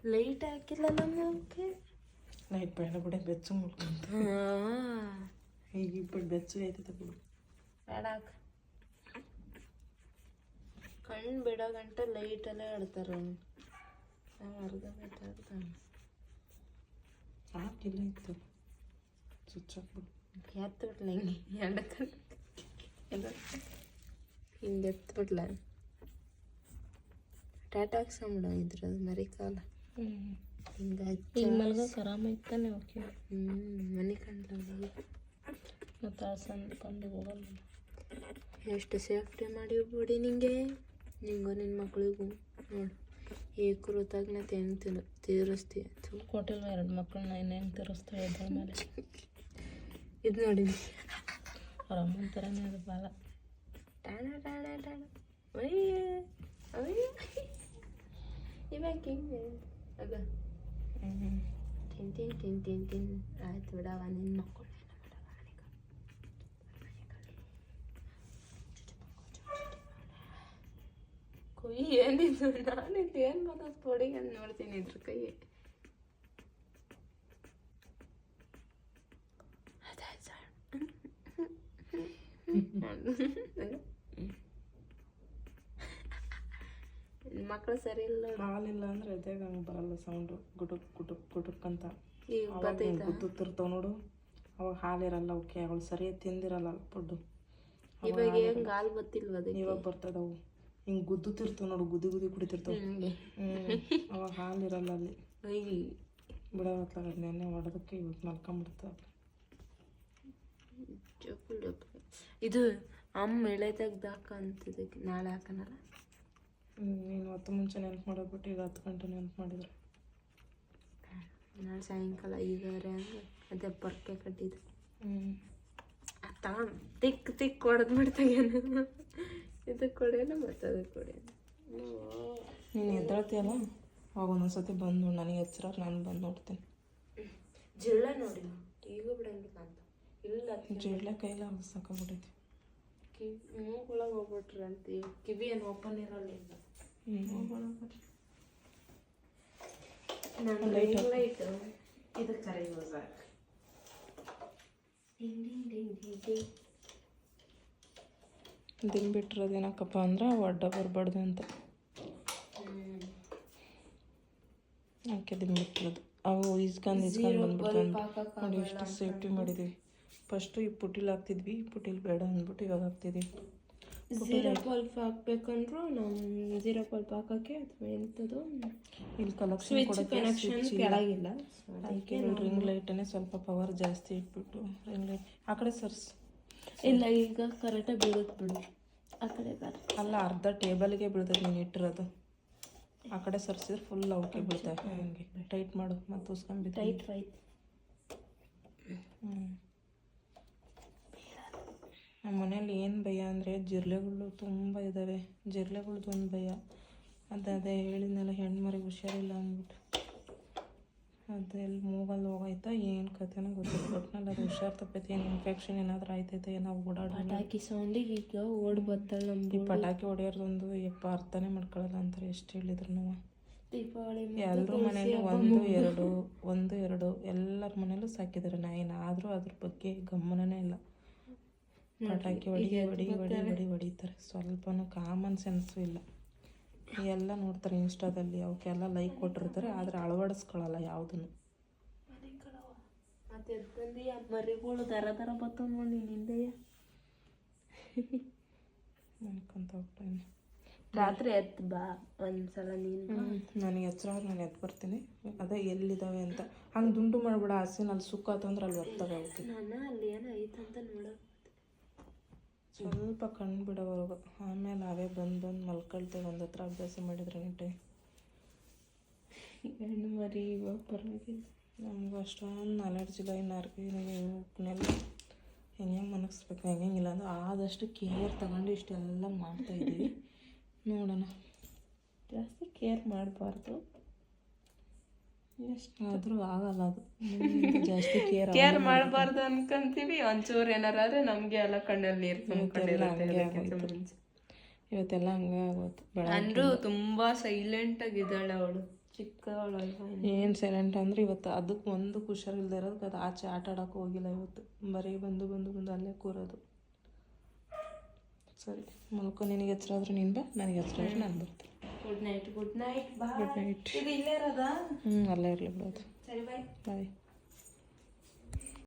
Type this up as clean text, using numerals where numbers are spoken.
Light ಹಾಕಿಲ್ಲ ನಮಗೆ. Light ಬೇಡ ಬಿಡ, ಬೆಚ್ಚು ಮುಟ್ಕೊಂತ ಈಗ ಇಬ್ಬರು ಬೆಚ್ಚು ಐತೈತೆ ಬಿಡು. ಬೇಡ ಕಣ್ಣು ಬಿಡೋ ಗಂಟ ಲೈಟಲ್ಲೇ ಆಡ್ತಾರೆ. ನಾವು ಅರ್ಧ ಗಂಟೆ ಆಗ್ತಾನೆ ಹಾಕಿಲ್ಲ ಇತ್ತು ಸ್ವಿಚ್ ಹಾಕ್ಬಿಡು. ಎತ್ಬಿಟ್ಲ ಹಿಂಗೆ ಎರಡು ಕಣ್ಣು ಹಿಂಗೆ ಎತ್ಬಿಟ್ಲ. ಟಾಟಾ ಹಾಕ್ಸಂಬಿಡ ಇದ್ರದ್ದು ಮರಿ ಕಾಲ ಹಿಂಗೆ ಈಗ ಮಲ್ಗ ಆರಾಮ ಇತ್ತಾನೆ. ಓಕೆ ಮನೆ ಕಂಡ್ಲ ಮತ್ತು ಆ ಸಂದು ಕಂಡು ಹೋಗಲ್ಲ. ಎಷ್ಟು ಸೇಫ್ಟಿ ಮಾಡಿ ಬಿಡಿ ನಿಂಗೆ, ನಿಂಗೋ ನಿನ್ನ ಮಕ್ಳಿಗೂ ನೋಡು. ಈ ಕೃತಜ್ಞ ಹೆಂಗೆ ತೀರಿಸ್ತೀಯ? ಕೊಟ್ಟಿಲ್ವ 2 ಮಕ್ಕಳನ್ನ ಇನ್ನೇನು ತೀರಿಸ್ತೀವಿ ಅದ್ರ ಮೇಲೆ. ಇದು ನೋಡಿ ಅವ್ರ ಅಮ್ಮನ ಥರನೇ ಅದು ಬಾಲ. ಟಾಣ ಟಾಣ ಟಾಣ ಅಯ್ಯ ಅಯ್ಯ ಇವಾಗ ಹಿಂಗೆ ಆಗ ತಿನ್ ಆಯ್ತು ಬಿಡವ ನಿನ್ನ ಮಕ್ಕಳು. ಕೊಯ್ ಏನಿದು, ನಾನಿದ್ದು ಏನು ಬರೋದು ಪೊಡಿಗೆ ಅಂತ ನೋಡ್ತೀನಿ ಇದ್ರ ಕೈ. ಮಕ್ಕಳು ಸರಿ ಇಲ್ಲ. ಹಾಲಿಲ್ಲ ಅಂದ್ರೆ ಎದೆಗೆ ಹಂಗೆ ಬರಲ್ಲ ಸೌಂಡು, ಗುಟುಕ್ ಗುಟುಕ್ ಗುಟುಕ್ ಅಂತ. ಈಗ ಬರ್ತೈತ ಗುದ್ದುತ್ತಿರ್ತಾವ ನೋಡು, ಅವಾಗ ಹಾಲಿರಲ್ಲ. ಓಕೆ, ಅವಳು ಸರಿಯಾಗಿ ತಿಂದಿರಲ್ಲ ಫುಡ್ಡು. ಇವಾಗ ಹೆಂಗೆ ಹಾಲು ಬತ್ತಿಲ್ವ ಅದಕ್ಕೆ? ಇವಾಗ ಬರ್ತದವು ಹಿಂಗೆ ಗುದ್ದುತ್ತಿರ್ತಾವ ನೋಡು, ಗುದ್ದಿ ಗುದ್ದಿ ಕುಡಿತಿರ್ತಾವ. ಅವಾಗ ಹಾಲಿರಲ್ಲ ಅಲ್ಲಿ. ಬಿಡೋತ್ಲಾಗ ನೆನ್ನೆ ಹೊಡೆದಕ್ಕೆ ಇವತ್ತು ಮಲ್ಕೊಂಬಿಡ್ತಾವ. ಇದು ಅಮ್ಮ ಎಳೆ ತೆಗ್ದಾಕ ಅಂತಿದ್ದಕ್ಕೆ ನಾಳೆ ಹಾಕನಲ್ಲ. ನೀನು 10 ಮುಂಚೆ ನೆನ್ಪು ಮಾಡೋದ್ಬಿಟ್ಟು ಈಗ 10 ಗಂಟೆ ನೆನ್ಪು ಮಾಡಿದ್ರು. ನಾಳೆ ಸಾಯಂಕಾಲ 5 ಹಂಗೆ ಅದೇ ಪರ್ಕೆ ಕಟ್ಟಿದ್ದು ತಿಕ್ ತಿಕ್ ಹೊಡೆದು ಮಾಡ್ತಾಗೇನು. ಇದಕ್ಕೆ ಕೊಡೇನ ಮತ್ತು ಅದಕ್ಕೆ ಕೊಡೇನ. ನೀನು ಎದ್ದೇಳ್ತೀಯಲ್ಲ ಅವಾಗ ಒಂದೊಂದ್ಸತಿ ಬಂದು ನನಗೆ ಎಚ್ಚರ, ನಾನು ಬಂದು ನೋಡ್ತೀನಿ. ಜಿಳ್ಳ ನೋಡಿ ಈಗ ಬಿಡಂಗಿಲ್ಲ ಅಂತ ಇಲ್ಲ. ಜಿಳ್ಳೆ ಕೈಲ ಸಾಕಾಗ್ಬಿಟ್ಟೈತಿ. ಮೂಗೊಳಗೆ ಹೋಗ್ಬಿಟ್ರಿ ಅಂತ. ಕಿವಿ ಏನು ಓಪನ್ ಇರಲ್ಲ ಈಗ. ನಾನು ಲೈಟ್ ಇದು ಕರೆ ಯೂಸ್ ಆಗ ದಿನ ಬಿಟ್ಟಿರೋದು ಏನಕ್ಕಪ್ಪ ಅಂದ್ರೆ ಒಡ್ಡ ಬರಬಾರ್ದು ಅಂತ ಯಾಕೆ ದಿನ ಬಿಟ್ಟಿರೋದು. ಅವು ಇಸ್ಕೊಂಡು ಬಂದ್ಬಿಡ್ತಾವೆ ನೋಡಿ. ಎಷ್ಟು ಸೇಫ್ಟಿ ಮಾಡಿದ್ದೀವಿ. ಫಸ್ಟು ಈ ಪುಟ್ಟಿಲ್ ಹಾಕ್ತಿದ್ವಿ, ಪುಟ್ಟಿಲ್ ಬೇಡ ಅಂದ್ಬಿಟ್ಟು ಇವಾಗ ಹಾಕ್ತಿದ್ವಿ. 0 ಪಲ್ಪ್ ಹಾಕ್ಬೇಕಂದ್ರೂ ನಾವು 0 ಪಲ್ಪ್ ಹಾಕೋಕ್ಕೆ ಅಥವಾ ಎಂಥದ್ದು ಇಲ್ಲಿ ಕಲೆಕ್ಷನ್ ಕನೆಕ್ಷನ್ ಕೆಳಗಿಲ್ಲ. ಅದಕ್ಕೆ ರಿಂಗ್ ಲೈಟನ್ನೇ ಸ್ವಲ್ಪ ಪವರ್ ಜಾಸ್ತಿ ಇಟ್ಬಿಟ್ಟು ರಿಂಗ್ ಲೈಟ್ ಆ ಕಡೆ ಸರ್ಸ್. ಇಲ್ಲ ಈಗ ಕರೆಕ್ಟಾಗಿ ಬೀಳುತ್ತೆ ಬಿಡು. ಆ ಕಡೆ ಅಲ್ಲ, ಅರ್ಧ ಟೇಬಲ್ಗೆ ಬೀಳ್ತದೆ ನೀನು ಇಟ್ಟಿರೋದು. ಆ ಕಡೆ ಸರ್ಸಿದ್ರೆ ಫುಲ್ ಅವಕ್ಕೆ ಬೀಳ್ತವೆ. ಹಂಗೆ ಟೈಟ್ ಮಾಡು ಮತ್ತು ಉಸ್ಕೊಂಬಿಟ್ಟು ಟೈಟ್ ಆಯ್ತು. ನಮ್ಮ ಮನೇಲಿ ಏನು ಭಯ ಅಂದರೆ ಜಿರಳೆಗಳು ತುಂಬ ಇದ್ದಾವೆ. ಜಿರಳೆಗಳ್ದು ಒಂದು ಭಯ. ಅದೇ ಹೇಳಿದ್ನೆಲ್ಲ ಹೆಣ್ಮರಿಗೆ ಹುಷಾರಿಲ್ಲ ಅಂದ್ಬಿಟ್ಟು ಅದೆಲ್ಲಿ ಮೂಗಲ್ಲಿ ಹೋಗೈತಾ ಏನು ಕತೆನೋ ಗೊತ್ತಿಲ್ಲ. ಒಟ್ಟಿನಲ್ಲಿ ಅದು ಹುಷಾರು ತಪ್ಪೈತೆ. ಏನು ಇನ್ಫೆಕ್ಷನ್ ಏನಾದರೂ ಆಯ್ತೈತೆ ಏನೋ ಓಡಾಡೋ ಪಟಾಕಿ ಸೌಂಡಿಗೆ ಈಗ ಓಡಿ ಬರ್ತಾಳೆ ನಮ್ಗೆ. ಈ ಪಟಾಕಿ ಹೊಡೆಯೋದೊಂದು ಅರ್ಥನೇ ಮಾಡ್ಕೊಳ್ಳಲ್ಲ ಅಂತಾರೆ ಎಷ್ಟು ಹೇಳಿದ್ರು. ದೀಪಾವಳಿ ಎಲ್ಲರ ಮನೇಲಿ 1, 2 ಎಲ್ಲರ ಮನೇಲೂ ಸಾಕಿದ್ದಾರೆ ನಾಯಿನ. ಆದರೂ ಅದ್ರ ಬಗ್ಗೆ ಗಮನನೇ ಇಲ್ಲ. ಪಟಾಕಿ ಹೊಡಿತಾರೆ. ಸ್ವಲ್ಪನೂ ಕಾಮನ್ ಸೆನ್ಸು ಇಲ್ಲ. ಎಲ್ಲ ನೋಡ್ತಾರೆ ಇನ್ಸ್ಟಾದಲ್ಲಿ, ಅವಕ್ಕೆಲ್ಲ ಲೈಕ್ ಕೊಟ್ಟಿರ್ತಾರೆ, ಆದರೆ ಅಳವಡಿಸ್ಕೊಳ್ಳಲ್ಲ ಯಾವುದನ್ನು. ಮತ್ತೆ ಎದ್ಕಂದು ಮರಿಗಳು ದರ ಬರ್ತವೆ ನೋಡಿ ನಿಂದೆಯ ಅನ್ಕೊಂತ ಹೋಗ್ತೀನಿ. ರಾತ್ರಿ ಎತ್ತು ಬಾ ಒಂದ್ಸಲ ನೀನು. ನನಗೆ ಎಚ್ಚರ ನಾನು ಎದ್ದು ಬರ್ತೀನಿ. ಅದೇ ಎಲ್ಲಿದ್ದಾವೆ ಅಂತ ಹಂಗೆ ದುಂಡು ಮಾಡ್ಬಿಡ. ಹಸಿನಲ್ಲಿ ಸುಕ್ಕಾತಂದ್ರೆ ಅಲ್ಲಿ ಬರ್ತವೆ ಅವಕ್ಕೆ. ನಾನು ಅಲ್ಲಿ ಏನೋ ಐತಂತ ನೋಡೋಕೆ ಸ್ವಲ್ಪ ಕಣ್ಣು ಬಿಡೋವರೆಗೂ, ಆಮೇಲೆ ಅವೇ ಬಂದು ಮಲ್ಕೊಳ್ತೇವೆ. ಒಂದು ಹತ್ರ ಅಭ್ಯಾಸ ಮಾಡಿದ್ರೆ ನೀಟೆ ಹೆಣ್ಣು ಮರಿ ಇವಾಗ ಪರವಾಗಿಲ್ಲ. ನಮಗೂ ಅಷ್ಟೊಂದು ಅಲರ್ಜಿ ಇಲ್ಲ. ಇವನ್ನೆಲ್ಲ ಹೆಂಗೆ ಮನಗಿಸ್ಬೇಕು ಹೆಂಗಿಲ್ಲ ಅಂದ್ರೆ ಆದಷ್ಟು ಕೇರ್ ತಗೊಂಡು ಇಷ್ಟೆಲ್ಲ ಮಾಡ್ತಾಯಿದ್ದೀವಿ. ನೋಡೋಣ, ಜಾಸ್ತಿ ಕೇರ್ ಮಾಡಬಾರ್ದು. ಎಷ್ಟಾದರೂ ಆಗಲ್ಲ ಅದು. ಜಾಸ್ತಿ ಕೇರ್ ಮಾಡಬಾರ್ದು ಅನ್ಕೊಂತೀವಿ. ಒಂಚೂರು ಏನಾರಾದ್ರೆ ನಮಗೆ ಎಲ್ಲ ಕಣ್ಣಲ್ಲಿ ಇವತ್ತೆಲ್ಲ ಹಂಗೆ ಆಗೋದು. ಅಂದ್ರೂ ತುಂಬ ಸೈಲೆಂಟ್ ಆಗಿದ್ದಾಳೆ ಅವಳು. ಚಿಕ್ಕವಳಲ್ವಾ ಏನು ಸೈಲೆಂಟ್ ಅಂದ್ರೆ ಇವತ್ತು ಅದಕ್ಕೆ ಒಂದು ಹುಷಾರಿಲ್ಲದೆ ಇರೋದಕ್ಕೆ ಅದು ಆಚೆ ಆಟ ಆಡೋಕೆ ಹೋಗಿಲ್ಲ ಇವತ್ತು. ಬರೀ ಬಂದು ಬಂದು ಬಂದು ಅಲ್ಲೇ ಕೂರೋದು. ಸರಿ ಮಲ್ಕೊ, ನಿನಗೆ ಎಚ್ಚರ ಆದ್ರೆ ನೀನು ಬಾ, ನನಗೆ ಎಚ್ಚರ ಆದ್ರೆ ನಾನು ಬರ್ತೀನಿ. Good night. Good night. Good night. ಇದು ಇಲ್ಲೇ ಇರೋದಾ? ಅಲ್ಲೇ ಇರಲಿ ಬಿಡೋದು. ಸರಿ ಬಾಯ್. ಬಾಯ್.